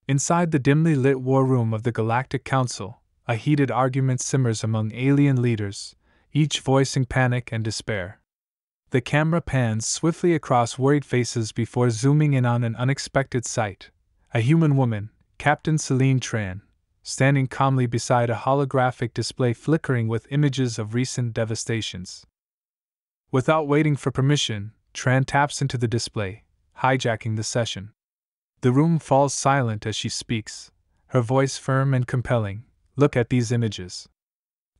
Inside the dimly lit war room of the Galactic Council, a heated argument simmers among alien leaders, each voicing panic and despair. The camera pans swiftly across worried faces before zooming in on an unexpected sight: a human woman, Captain Selene Tran, standing calmly beside a holographic display flickering with images of recent devastations. Without waiting for permission, Tran taps into the display, hijacking the session. The room falls silent as she speaks, her voice firm and compelling. Look at these images.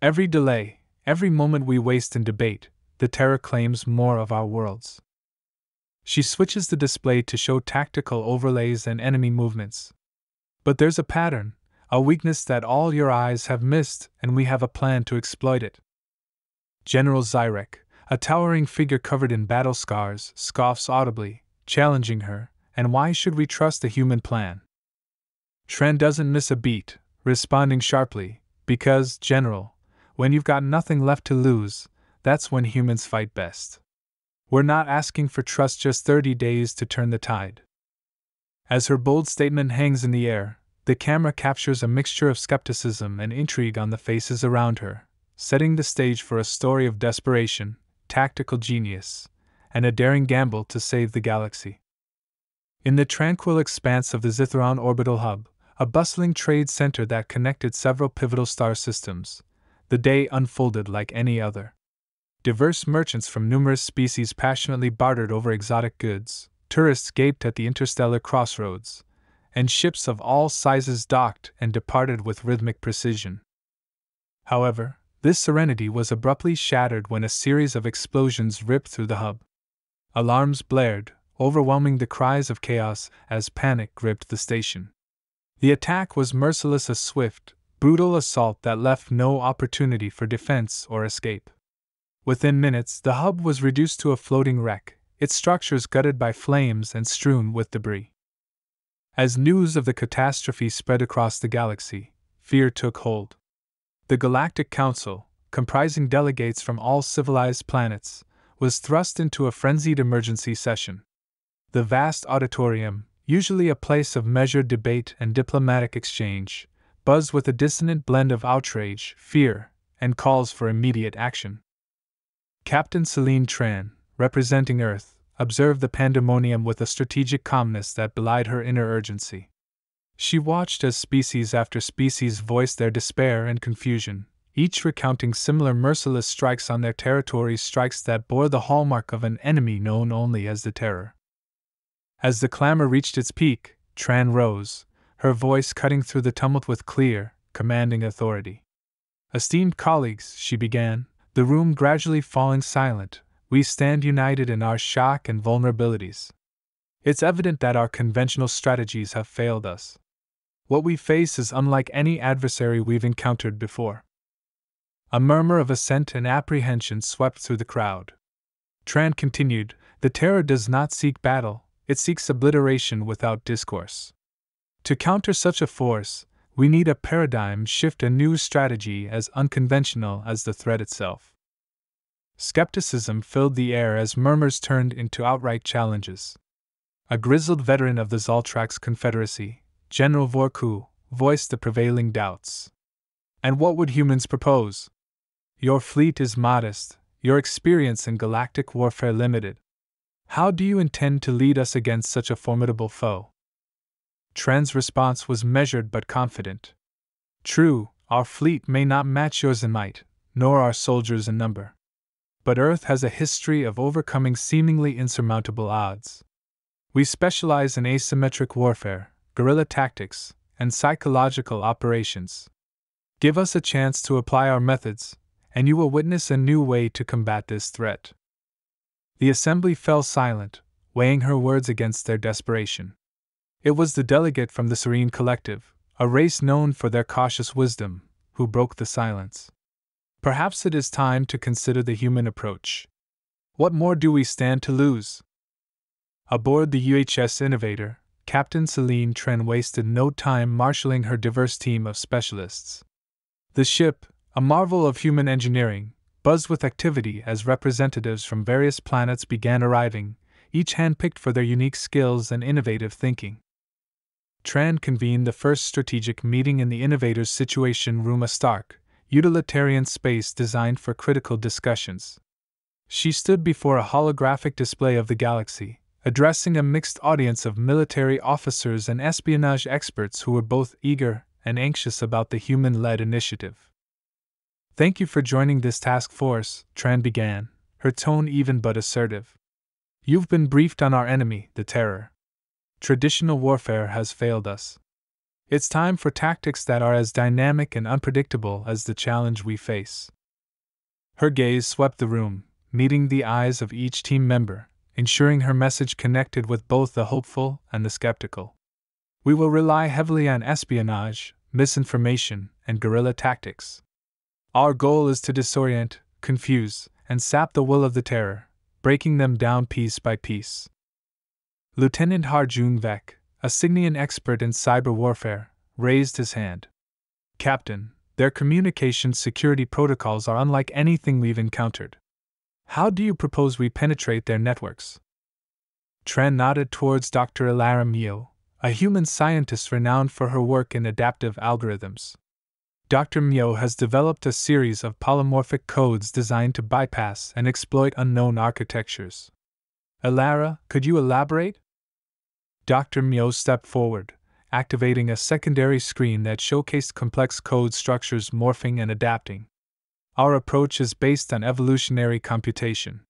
Every delay, every moment we waste in debate, the terror claims more of our worlds. She switches the display to show tactical overlays and enemy movements. But there's a pattern, a weakness that all your eyes have missed, and we have a plan to exploit it. General Zyreck, a towering figure covered in battle scars, scoffs audibly, challenging her. And why should we trust a human plan? Tran doesn't miss a beat, responding sharply, because, General, when you've got nothing left to lose, that's when humans fight best. We're not asking for trust, just 30 days to turn the tide. As her bold statement hangs in the air, the camera captures a mixture of skepticism and intrigue on the faces around her, setting the stage for a story of desperation, tactical genius, and a daring gamble to save the galaxy. In the tranquil expanse of the Zytheron Orbital Hub, a bustling trade center that connected several pivotal star systems, the day unfolded like any other. Diverse merchants from numerous species passionately bartered over exotic goods, tourists gaped at the interstellar crossroads, and ships of all sizes docked and departed with rhythmic precision. However, this serenity was abruptly shattered when a series of explosions ripped through the hub. Alarms blared, overwhelming the cries of chaos as panic gripped the station. The attack was merciless, a swift, brutal assault that left no opportunity for defense or escape. Within minutes, the hub was reduced to a floating wreck, its structures gutted by flames and strewn with debris. As news of the catastrophe spread across the galaxy, fear took hold. The Galactic Council, comprising delegates from all civilized planets, was thrust into a frenzied emergency session. The vast auditorium, usually a place of measured debate and diplomatic exchange, buzzed with a dissonant blend of outrage, fear, and calls for immediate action. Captain Selene Tran, representing Earth, observed the pandemonium with a strategic calmness that belied her inner urgency. She watched as species after species voiced their despair and confusion, each recounting similar merciless strikes on their territories, strikes that bore the hallmark of an enemy known only as the Terror. As the clamor reached its peak, Tran rose, her voice cutting through the tumult with clear, commanding authority. "Esteemed colleagues," she began, the room gradually falling silent, "we stand united in our shock and vulnerabilities. It's evident that our conventional strategies have failed us. What we face is unlike any adversary we've encountered before." A murmur of assent and apprehension swept through the crowd. Tran continued, "The Terror does not seek battle, it seeks obliteration without discourse. To counter such a force, we need a paradigm shift, a new strategy as unconventional as the threat itself." Skepticism filled the air as murmurs turned into outright challenges. A grizzled veteran of the Zaltrax Confederacy, General Vorku, voiced the prevailing doubts. "And what would humans propose? Your fleet is modest, your experience in galactic warfare limited. How do you intend to lead us against such a formidable foe?" Tran's response was measured but confident. "True, our fleet may not match yours in might, nor our soldiers in number. But Earth has a history of overcoming seemingly insurmountable odds. We specialize in asymmetric warfare, guerrilla tactics, and psychological operations. Give us a chance to apply our methods, and you will witness a new way to combat this threat." The assembly fell silent, weighing her words against their desperation. It was the delegate from the Serene Collective, a race known for their cautious wisdom, who broke the silence. "Perhaps it is time to consider the human approach. What more do we stand to lose?" Aboard the UHS Innovator, Captain Selene Tran wasted no time marshalling her diverse team of specialists. The ship, a marvel of human engineering, buzzed with activity as representatives from various planets began arriving, each handpicked for their unique skills and innovative thinking. Tran convened the first strategic meeting in the Innovators Situation Room, a stark, utilitarian space designed for critical discussions. She stood before a holographic display of the galaxy, addressing a mixed audience of military officers and espionage experts who were both eager and anxious about the human-led initiative. "Thank you for joining this task force," Tran began, her tone even but assertive. "You've been briefed on our enemy, the Terror. Traditional warfare has failed us. It's time for tactics that are as dynamic and unpredictable as the challenge we face." Her gaze swept the room, meeting the eyes of each team member, ensuring her message connected with both the hopeful and the skeptical. "We will rely heavily on espionage, misinformation, and guerrilla tactics. Our goal is to disorient, confuse, and sap the will of the Terror, breaking them down piece by piece." Lieutenant Harjun Vek, a Cygnian expert in cyber warfare, raised his hand. "Captain, their communication security protocols are unlike anything we've encountered. How do you propose we penetrate their networks?" Tran nodded towards Dr. Ilara Mio, a human scientist renowned for her work in adaptive algorithms. Dr. Mio has developed a series of polymorphic codes designed to bypass and exploit unknown architectures. "Ilara, could you elaborate?" Dr. Mio stepped forward, activating a secondary screen that showcased complex code structures morphing and adapting. "Our approach is based on evolutionary computation.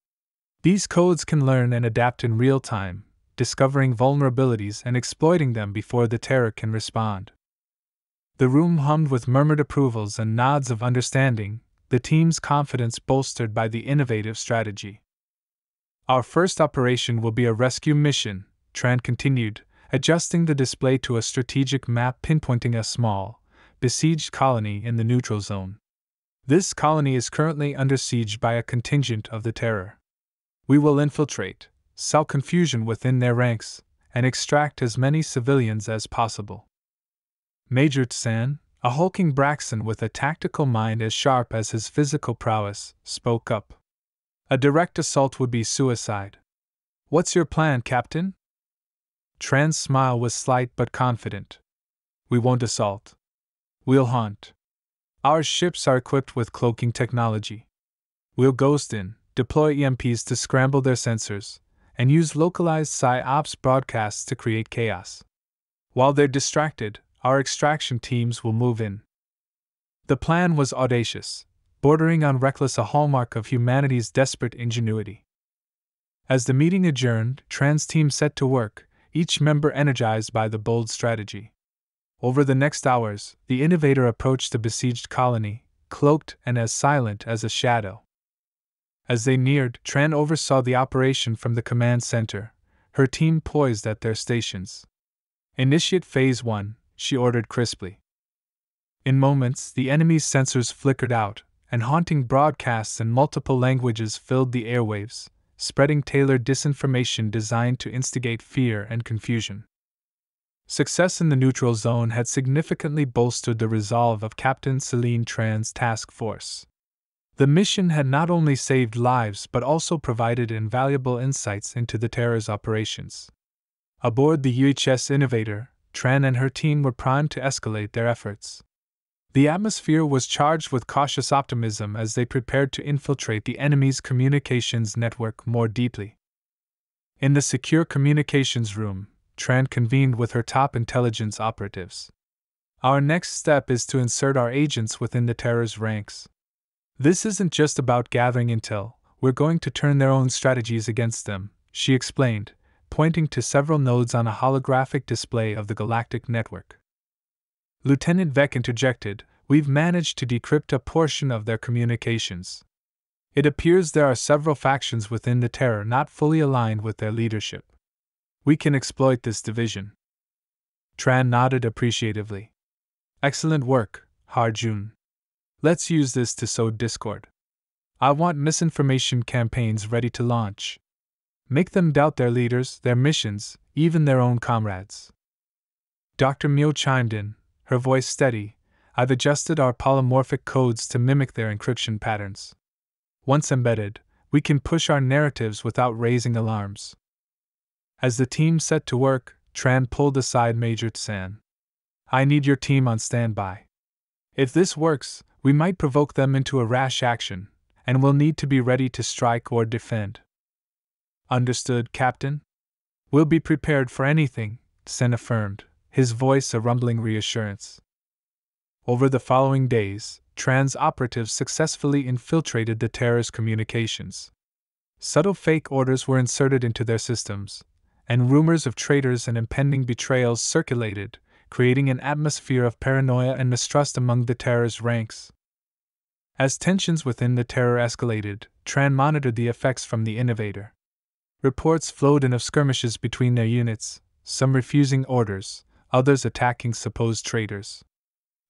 These codes can learn and adapt in real time, discovering vulnerabilities and exploiting them before the Terror can respond." The room hummed with murmured approvals and nods of understanding, the team's confidence bolstered by the innovative strategy. "Our first operation will be a rescue mission," Tran continued, adjusting the display to a strategic map pinpointing a small, besieged colony in the neutral zone. "This colony is currently under siege by a contingent of the Terror. We will infiltrate, sow confusion within their ranks, and extract as many civilians as possible." Major Tsan, a hulking Braxton with a tactical mind as sharp as his physical prowess, spoke up. "A direct assault would be suicide. What's your plan, Captain?" Tran's smile was slight but confident. "We won't assault. We'll hunt. Our ships are equipped with cloaking technology. We'll ghost in, deploy EMPs to scramble their sensors, and use localized Psi-Ops broadcasts to create chaos. While they're distracted, our extraction teams will move in." The plan was audacious, bordering on reckless, a hallmark of humanity's desperate ingenuity. As the meeting adjourned, Tran's team set to work, each member energized by the bold strategy. Over the next hours, the innovator approached the besieged colony, cloaked and as silent as a shadow. As they neared, Tran oversaw the operation from the command center, her team poised at their stations. "Initiate Phase 1, she ordered crisply. In moments, the enemy's sensors flickered out, and haunting broadcasts in multiple languages filled the airwaves, spreading tailored disinformation designed to instigate fear and confusion. Success in the neutral zone had significantly bolstered the resolve of Captain Selene Tran's task force. The mission had not only saved lives but also provided invaluable insights into the Terror's operations. Aboard the UHS Innovator, Tran and her team were primed to escalate their efforts. The atmosphere was charged with cautious optimism as they prepared to infiltrate the enemy's communications network more deeply. In the secure communications room, Tran convened with her top intelligence operatives. "Our next step is to insert our agents within the Terror's ranks. This isn't just about gathering intel, we're going to turn their own strategies against them," she explained, pointing to several nodes on a holographic display of the galactic network. Lieutenant Vek interjected, "We've managed to decrypt a portion of their communications. It appears there are several factions within the Terror not fully aligned with their leadership. We can exploit this division." Tran nodded appreciatively. "Excellent work, Harjun. Let's use this to sow discord. I want misinformation campaigns ready to launch. Make them doubt their leaders, their missions, even their own comrades." Dr. Mio chimed in, her voice steady. "I've adjusted our polymorphic codes to mimic their encryption patterns. Once embedded, we can push our narratives without raising alarms." As the team set to work, Tran pulled aside Major Tsan. I need your team on standby. If this works, we might provoke them into a rash action, and we'll need to be ready to strike or defend. Understood, Captain? We'll be prepared for anything, Tsen affirmed, his voice a rumbling reassurance. Over the following days, Tran's operatives successfully infiltrated the Terror's communications. Subtle fake orders were inserted into their systems, and rumors of traitors and impending betrayals circulated, creating an atmosphere of paranoia and mistrust among the Terror's ranks. As tensions within the Terror escalated, Tran monitored the effects from the Innovator. Reports flowed in of skirmishes between their units, some refusing orders, others attacking supposed traitors.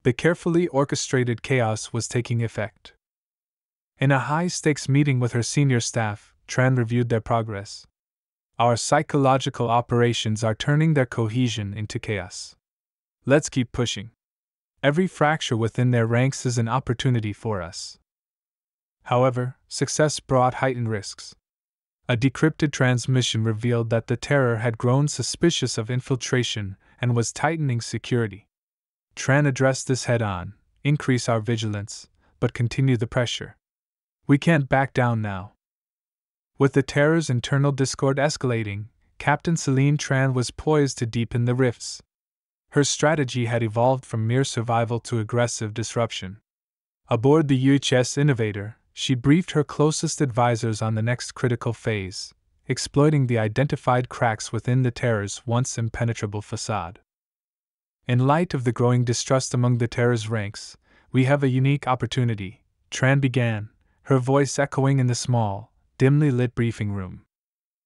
The carefully orchestrated chaos was taking effect. In a high-stakes meeting with her senior staff, Tran reviewed their progress. Our psychological operations are turning their cohesion into chaos. Let's keep pushing. Every fracture within their ranks is an opportunity for us. However, success brought heightened risks. A decrypted transmission revealed that the Terror had grown suspicious of infiltration and was tightening security. Tran addressed this head-on, increase our vigilance, but continue the pressure. We can't back down now. With the Terror's internal discord escalating, Captain Selene Tran was poised to deepen the rifts. Her strategy had evolved from mere survival to aggressive disruption. Aboard the UHS Innovator, she briefed her closest advisors on the next critical phase, exploiting the identified cracks within the Terror's once impenetrable facade. In light of the growing distrust among the Terror's ranks, we have a unique opportunity, Tran began, her voice echoing in the small, dimly lit briefing room.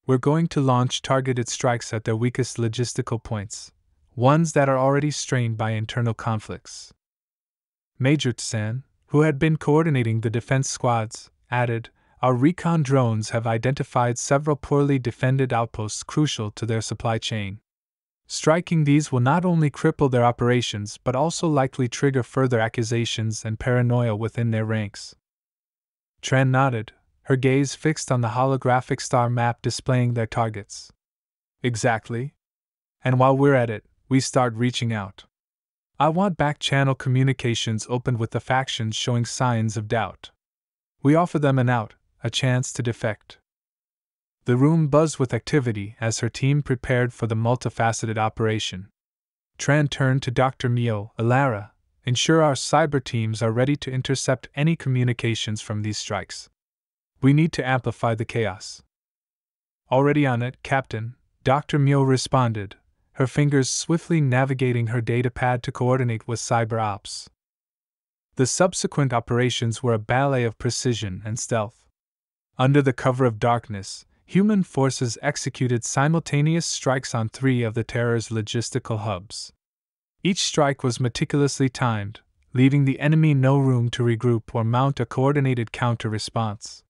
We're going to launch targeted strikes at their weakest logistical points, ones that are already strained by internal conflicts. Major Tsan, who had been coordinating the defense squads, added, Our recon drones have identified several poorly defended outposts crucial to their supply chain. Striking these will not only cripple their operations but also likely trigger further accusations and paranoia within their ranks. Tran nodded, her gaze fixed on the holographic star map displaying their targets. Exactly. And while we're at it, we start reaching out. I want back-channel communications opened with the factions showing signs of doubt. We offer them an out, a chance to defect. The room buzzed with activity as her team prepared for the multifaceted operation. Tran turned to Dr. Mio, Alara, ensure our cyber teams are ready to intercept any communications from these strikes. We need to amplify the chaos. Already on it, Captain, Dr. Mio responded, her fingers swiftly navigating her datapad to coordinate with cyber ops. The subsequent operations were a ballet of precision and stealth. Under the cover of darkness, human forces executed simultaneous strikes on 3 of the Terror's logistical hubs. Each strike was meticulously timed, leaving the enemy no room to regroup or mount a coordinated counter-response.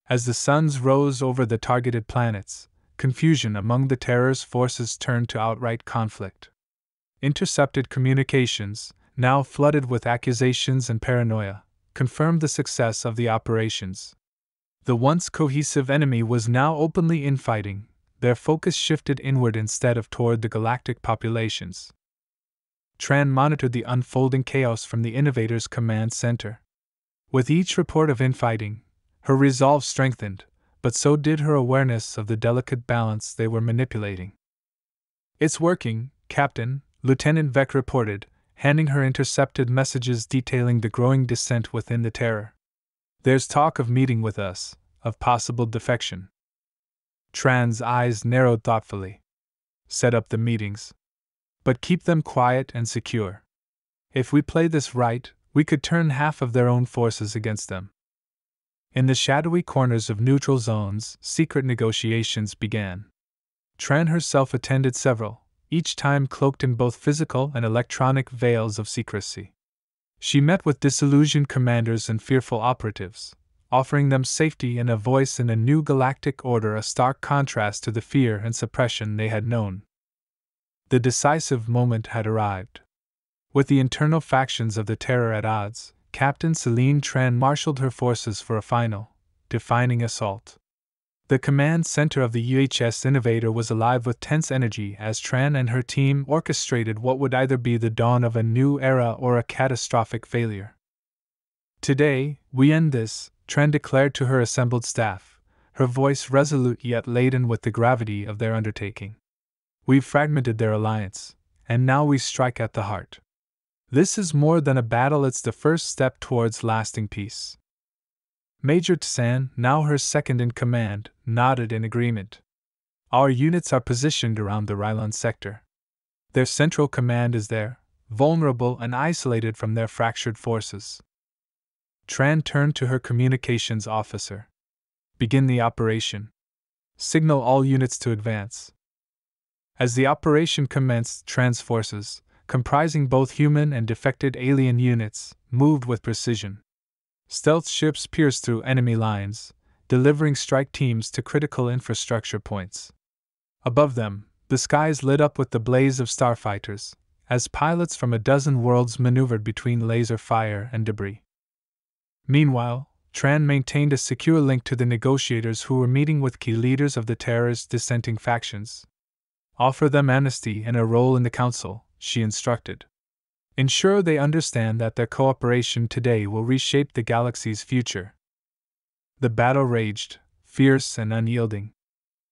As the suns rose over the targeted planets, confusion among the Terror's forces turned to outright conflict. Intercepted communications, now flooded with accusations and paranoia, confirmed the success of the operations. The once cohesive enemy was now openly infighting, their focus shifted inward instead of toward the galactic populations. Tran monitored the unfolding chaos from the Innovator's command center. With each report of infighting, her resolve strengthened, but so did her awareness of the delicate balance they were manipulating. It's working, Captain, Lieutenant Vec reported, handing her intercepted messages detailing the growing dissent within the Terror. There's talk of meeting with us, of possible defection. Tran's eyes narrowed thoughtfully. Set up the meetings. But keep them quiet and secure. If we play this right, we could turn half of their own forces against them. In the shadowy corners of neutral zones, secret negotiations began. Tran herself attended several, each time cloaked in both physical and electronic veils of secrecy. She met with disillusioned commanders and fearful operatives, offering them safety and a voice in a new galactic order, a stark contrast to the fear and suppression they had known. The decisive moment had arrived. With the internal factions of the Terror at odds, Captain Selene Tran marshaled her forces for a final, defining assault. The command center of the UHS Innovator was alive with tense energy as Tran and her team orchestrated what would either be the dawn of a new era or a catastrophic failure. "Today, we end this," Tran declared to her assembled staff, her voice resolute yet laden with the gravity of their undertaking. "We've fragmented their alliance, and now we strike at the heart. This is more than a battle, it's the first step towards lasting peace." Major Tsan, now her second in command, nodded in agreement. "Our units are positioned around the Rylon sector. Their central command is there, vulnerable and isolated from their fractured forces." Tran turned to her communications officer. "Begin the operation. Signal all units to advance." As the operation commenced, Tran's forces, comprising both human and defected alien units, moved with precision. Stealth ships pierced through enemy lines, delivering strike teams to critical infrastructure points. Above them, the skies lit up with the blaze of starfighters, as pilots from a dozen worlds maneuvered between laser fire and debris. Meanwhile, Tran maintained a secure link to the negotiators who were meeting with key leaders of the terrorist dissenting factions. "Offer them amnesty and a role in the council," she instructed. "Ensure they understand that their cooperation today will reshape the galaxy's future." The battle raged, fierce and unyielding.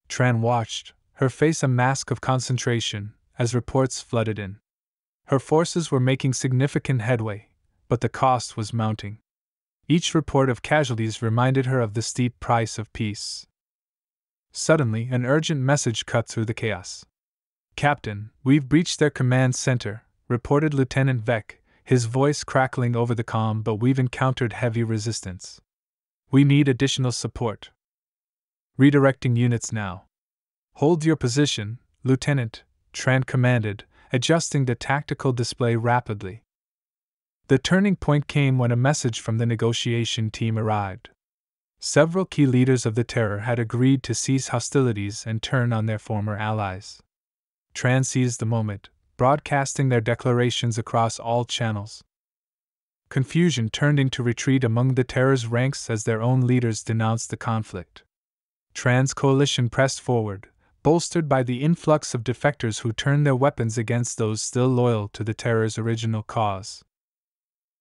Tran watched, her face a mask of concentration, as reports flooded in. Her forces were making significant headway, but the cost was mounting. Each report of casualties reminded her of the steep price of peace. Suddenly, an urgent message cut through the chaos. "Captain, we've breached their command center," reported Lieutenant Vec, his voice crackling over the comm, "but we've encountered heavy resistance. We need additional support. Redirecting units now." "Hold your position, Lieutenant," Tran commanded, adjusting the tactical display rapidly. The turning point came when a message from the negotiation team arrived. Several key leaders of the Terror had agreed to cease hostilities and turn on their former allies. Tran seized the moment, broadcasting their declarations across all channels. Confusion turned into retreat among the Terror's ranks as their own leaders denounced the conflict. Tran's coalition pressed forward, bolstered by the influx of defectors who turned their weapons against those still loyal to the Terror's original cause.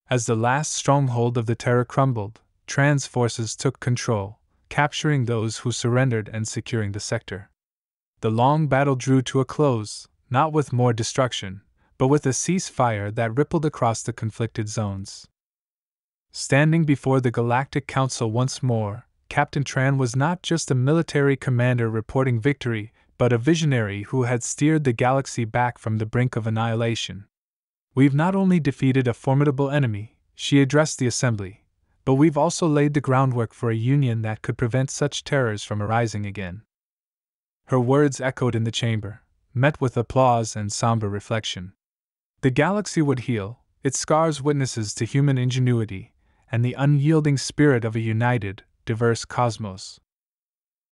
As the last stronghold of the Terror crumbled, Tran's forces took control, capturing those who surrendered and securing the sector. The long battle drew to a close, not with more destruction, but with a ceasefire that rippled across the conflicted zones. Standing before the Galactic Council once more, Captain Tran was not just a military commander reporting victory, but a visionary who had steered the galaxy back from the brink of annihilation. "We've not only defeated a formidable enemy," she addressed the assembly, "but we've also laid the groundwork for a union that could prevent such terrors from arising again." Her words echoed in the chamber, met with applause and somber reflection. The galaxy would heal, its scars witnesses to human ingenuity and the unyielding spirit of a united, diverse cosmos.